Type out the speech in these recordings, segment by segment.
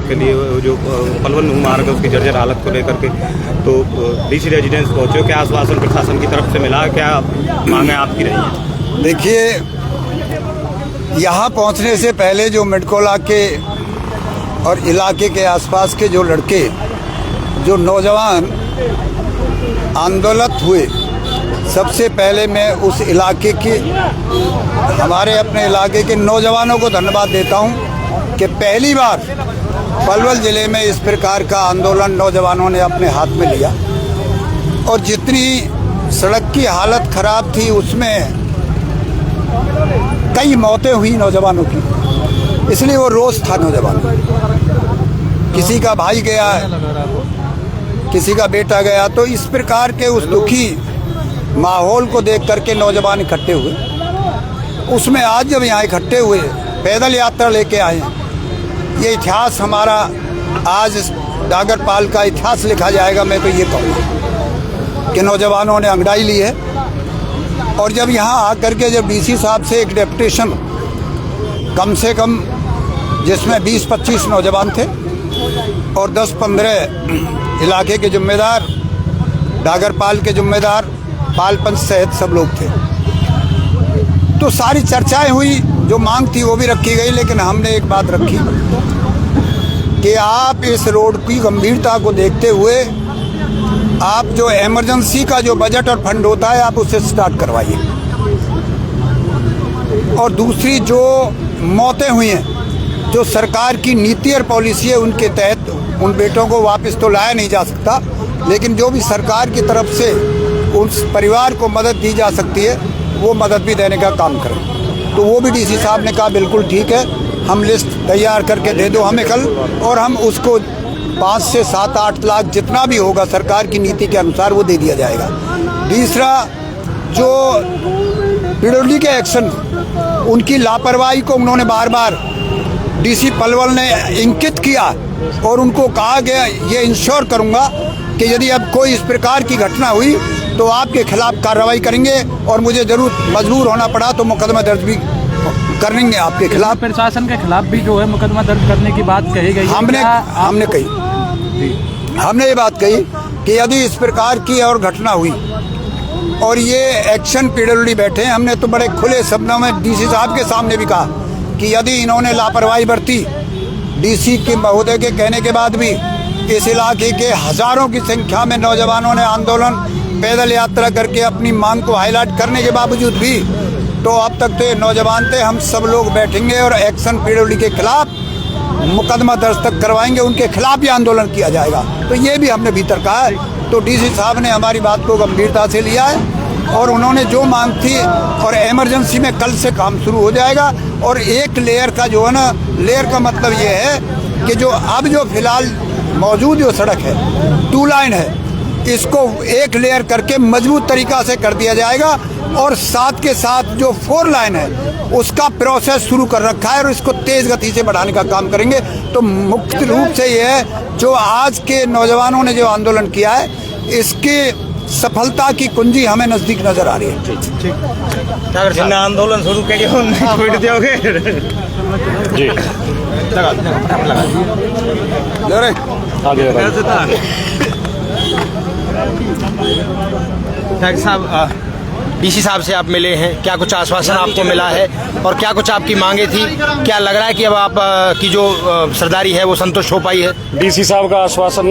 के लिए जो पलवल मार्ग है उसकी जर्जर हालत को लेकर के तो डीसी रेजिडेंस पहुंचे, क्या आश्वासन प्रशासन की तरफ से मिला, क्या मांगे आपकी रही है? देखिए, यहाँ पहुँचने से पहले जो मेडकोला के और इलाके के आसपास के जो लड़के, जो नौजवान आंदोलित हुए, सबसे पहले मैं उस इलाके के, हमारे अपने इलाके के नौजवानों को धन्यवाद देता हूँ कि पहली बार पलवल ज़िले में इस प्रकार का आंदोलन नौजवानों ने अपने हाथ में लिया। और जितनी सड़क की हालत ख़राब थी उसमें कई मौतें हुई नौजवानों की, इसलिए वो रोष था नौजवान। किसी का भाई गया, किसी का बेटा गया, तो इस प्रकार के उस दुखी माहौल को देख करके नौजवान इकट्ठे हुए। उसमें आज जब यहाँ इकट्ठे हुए, पैदल यात्रा लेके आए, ये इतिहास हमारा आज डागरपाल का इतिहास लिखा जाएगा। मैं तो ये कहूँगा कि नौजवानों ने अंगड़ाई ली है। और जब यहाँ आकर के जब डीसी साहब से एक डेपुटेशन, कम से कम जिसमें 20-25 नौजवान थे और 10-15 इलाके के जिम्मेदार, डागरपाल के जिम्मेदार, पाल पंच सहित सब लोग थे, तो सारी चर्चाएं हुई, जो मांग थी वो भी रखी गई। लेकिन हमने एक बात रखी कि आप इस रोड की गंभीरता को देखते हुए आप जो इमरजेंसी का जो बजट और फंड होता है आप उसे स्टार्ट करवाइए। और दूसरी जो मौतें हुई हैं, जो सरकार की नीति और पॉलिसी है उनके तहत उन बेटों को वापस तो लाया नहीं जा सकता, लेकिन जो भी सरकार की तरफ से उस परिवार को मदद दी जा सकती है वो मदद भी देने का काम करें। तो वो भी डीसी साहब ने कहा बिल्कुल ठीक है, हम लिस्ट तैयार करके दे दो हमें कल, और हम उसको 5 से 7-8 लाख जितना भी होगा सरकार की नीति के अनुसार वो दे दिया जाएगा। तीसरा, जो पिडोली के एक्शन, उनकी लापरवाही को उन्होंने बार बार डीसी पलवल ने इंकित किया और उनको कहा गया ये इंश्योर करूंगा कि यदि अब कोई इस प्रकार की घटना हुई तो आपके खिलाफ कार्रवाई करेंगे और मुझे जरूर मजबूर होना पड़ा तो मुकदमा दर्ज भी करेंगे आपके खिलाफ। प्रशासन के खिलाफ भी जो है मुकदमा दर्ज करने की बात कही गई। हमने ये बात कही कि यदि इस प्रकार की और घटना हुई और ये एक्शन पीडब्ल्यूडी बैठे, हमने तो बड़े खुले शब्दों में डीसी साहब के सामने भी कहा कि यदि इन्होंने लापरवाही बरती, डीसी के महोदय के कहने के बाद भी इस इलाके के हजारों की संख्या में नौजवानों ने आंदोलन, पैदल यात्रा करके अपनी मांग को हाईलाइट करने के बावजूद भी, तो अब तक तो ये नौजवान थे, हम सब लोग बैठेंगे और एक्शन पीडब्ल्यूडी के खिलाफ मुकदमा दर्ज तक करवाएंगे, उनके खिलाफ भी आंदोलन किया जाएगा। तो ये भी हमने भीतर कहा है। तो डीसी साहब ने हमारी बात को गंभीरता से लिया है और उन्होंने जो मांग थी, और इमरजेंसी में कल से काम शुरू हो जाएगा। और एक लेयर का जो है ना, लेयर का मतलब ये है कि जो अब जो फिलहाल मौजूद जो सड़क है 2 लाइन है, इसको एक लेयर करके मजबूत तरीका से कर दिया जाएगा। और साथ के साथ जो 4 लाइन है उसका प्रोसेस शुरू कर रखा है और इसको तेज गति से बढ़ाने का काम करेंगे। तो मुख्य रूप से ये है, जो आज के नौजवानों ने जो आंदोलन किया है, इसकी सफलता की कुंजी हमें नजदीक नजर आ रही है। जिन्हें आंदोलन शुरू किया छोड़ दोगे जी, साहब, डीसी साहब से आप मिले हैं, क्या कुछ आश्वासन आपको मिला है और क्या कुछ आपकी मांगे थी? क्या लग रहा है कि अब आप की जो सरदारी है वो संतुष्ट हो पाई है? डीसी साहब का आश्वासन,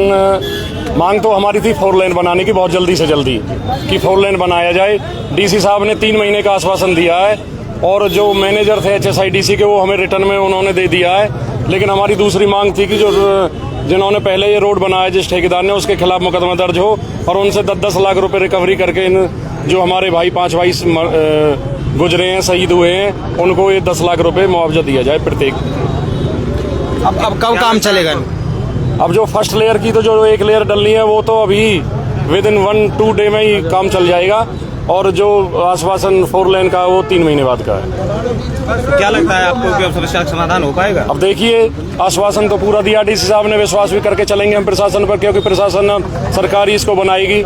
मांग तो हमारी थी 4 लेन बनाने की, बहुत जल्दी से जल्दी कि 4 लेन बनाया जाए। डीसी साहब ने 3 महीने का आश्वासन दिया है और जो मैनेजर थे HSIDC के वो हमें रिटर्न में उन्होंने दे दिया है। लेकिन हमारी दूसरी मांग थी कि जो जिन्होंने पहले ये रोड बनाया, जिस ठेकेदार ने, उसके खिलाफ मुकदमा दर्ज हो और उनसे 10-10 लाख रुपए रिकवरी करके इन जो हमारे भाई 5 भाई गुजरे हैं, शहीद हुए हैं, उनको ये 10 लाख रुपए मुआवजा दिया जाए प्रत्येक। अब कब काम चलेगा? अब जो फर्स्ट लेयर की तो जो एक लेयर डलनी है वो तो अभी विदिन 1-2 डे में ही काम चल जाएगा, और जो आश्वासन 4 लेन का वो 3 महीने बाद का है। क्या लगता है आपको कि अब समस्या का समाधान हो पाएगा? अब देखिए, आश्वासन तो पूरा दिया डीसी साहब ने, विश्वास भी करके चलेंगे हम प्रशासन पर, क्योंकि प्रशासन सरकार ही इसको बनाएगी।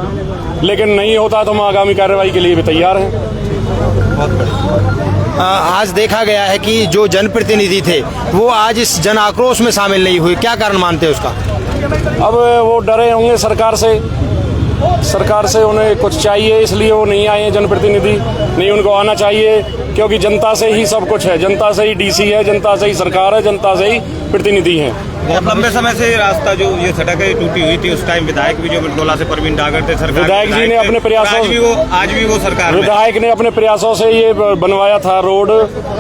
लेकिन नहीं होता तो हम आगामी कार्रवाई के लिए भी तैयार हैं। बहुत बढ़िया। आज देखा गया है कि जो जनप्रतिनिधि थे वो आज इस जन आक्रोश में शामिल नहीं हुए, क्या कारण मानते हैं उसका? अब वो डरे होंगे सरकार से उन्हें कुछ चाहिए, इसलिए वो नहीं आए हैं जनप्रतिनिधि। नहीं, उनको आना चाहिए, क्योंकि जनता से ही सब कुछ है, जनता से ही डीसी है, जनता से ही सरकार है, जनता से ही प्रतिनिधि हैं। बहुत लंबे समय से रास्ता जो ये सड़क है टूटी हुई थी, उस टाइम विधायक भी जो बिरदौला से परवीन डागर थे, सरकार विधायक जी ने अपने प्रयासों आज भी वो सरकार में विधायक ने अपने प्रयासों से ये बनवाया था रोड,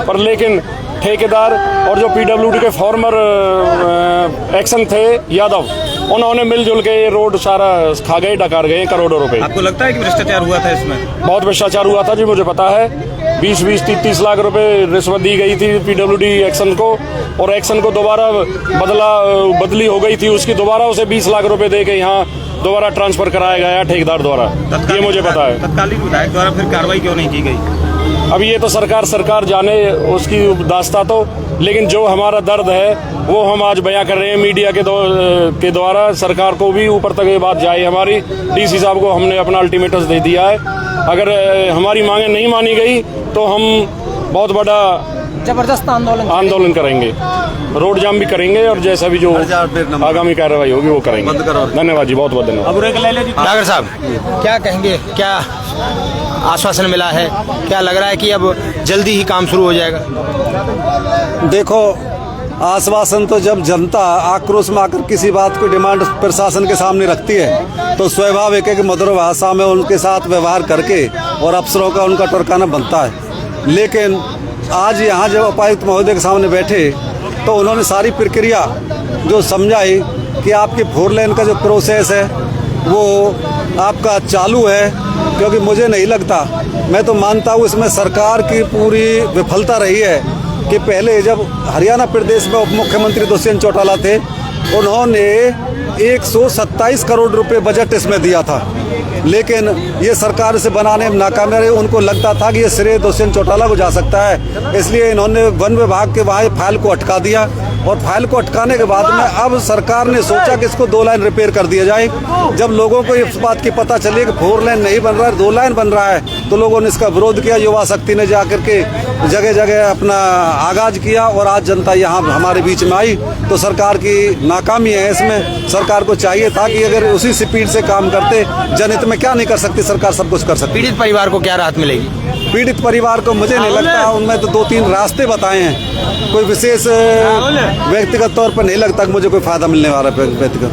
पर लेकिन ठेकेदार और जो पीडब्ल्यूडी के फॉर्मर एक्शन थे यादव, उन्होंने मिलजुल के ये रोड सारा खा गए, डकार गए करोड़ों रुपए। आपको लगता है कि भ्रष्टाचार हुआ था इसमें? बहुत भ्रष्टाचार हुआ था जी, मुझे पता है। 20-20, 30-30 लाख रुपए रिश्वत दी गई थी पीडब्ल्यूडी एक्शन को, और एक्शन को दोबारा बदली हो गई थी उसकी, दोबारा उसे 20 लाख रुपए दे के यहाँ दोबारा ट्रांसफर कराया गया ठेकेदार द्वारा, ये मुझे पता है। तत्कालीन विधायक द्वारा फिर कार्रवाई क्यों नहीं की गई? अब ये तो सरकार जाने उसकी दास्ता तो, लेकिन जो हमारा दर्द है वो हम आज बयां कर रहे हैं मीडिया के द्वारा। सरकार को भी ऊपर तक ये बात जाए हमारी। डीसी साहब को हमने अपना अल्टीमेटम दे दिया है, अगर हमारी मांगे नहीं मानी गई तो हम बहुत बड़ा जबरदस्त आंदोलन करेंगे, रोड जाम भी करेंगे, और जैसा भी जो आगामी कार्रवाई होगी वो करेंगे। धन्यवाद जी, बहुत बहुत धन्यवाद। डागर साहब क्या कहेंगे, क्या आश्वासन मिला है, क्या लग रहा है कि अब जल्दी ही काम शुरू हो जाएगा? देखो, आश्वासन तो जब जनता आक्रोश में आकर किसी बात को डिमांड प्रशासन के सामने रखती है तो स्वाभाविक है कि मधुर भाषा में उनके साथ व्यवहार करके और अफसरों का उनका टरकाना बनता है। लेकिन आज यहाँ जब उपायुक्त महोदय के सामने बैठे तो उन्होंने सारी प्रक्रिया जो समझाई कि आपके 4 लेन का जो प्रोसेस है वो आपका चालू है, क्योंकि मुझे नहीं लगता, मैं तो मानता हूँ इसमें सरकार की पूरी विफलता रही है कि पहले जब हरियाणा प्रदेश में उप मुख्यमंत्री दुष्यंत चौटाला थे, उन्होंने 127 करोड़ रुपए बजट इसमें दिया था, लेकिन ये सरकार इसे बनाने में नाकाम रही। उनको लगता था कि ये श्रेय दुष्यंत चौटाला को जा सकता है, इसलिए इन्होंने वन विभाग के वहाँ फाइल को अटका दिया, और फाइल को अटकाने के बाद में अब सरकार ने सोचा कि इसको 2 लाइन रिपेयर कर दिया जाए। जब लोगों को इस बात की पता चली कि 4 लाइन नहीं बन रहा है, 2 लाइन बन रहा है, तो लोगों ने इसका विरोध किया। युवा शक्ति ने जाकर के जगह जगह अपना आगाज किया, और आज जनता यहाँ हमारे बीच में आई, तो सरकार की नाकामी है इसमें। सरकार को चाहिए था कि अगर उसी स्पीड से काम करते, जनहित में क्या नहीं कर सकती सरकार, सब कुछ कर सकती। पीड़ित परिवार को क्या राहत मिलेगी? पीड़ित परिवार को मुझे नहीं लगता, उनमें तो 2-3 रास्ते बताए हैं, कोई विशेष व्यक्तिगत तौर पर नहीं लगता कि मुझे कोई फायदा मिलने वाला है व्यक्तिगत।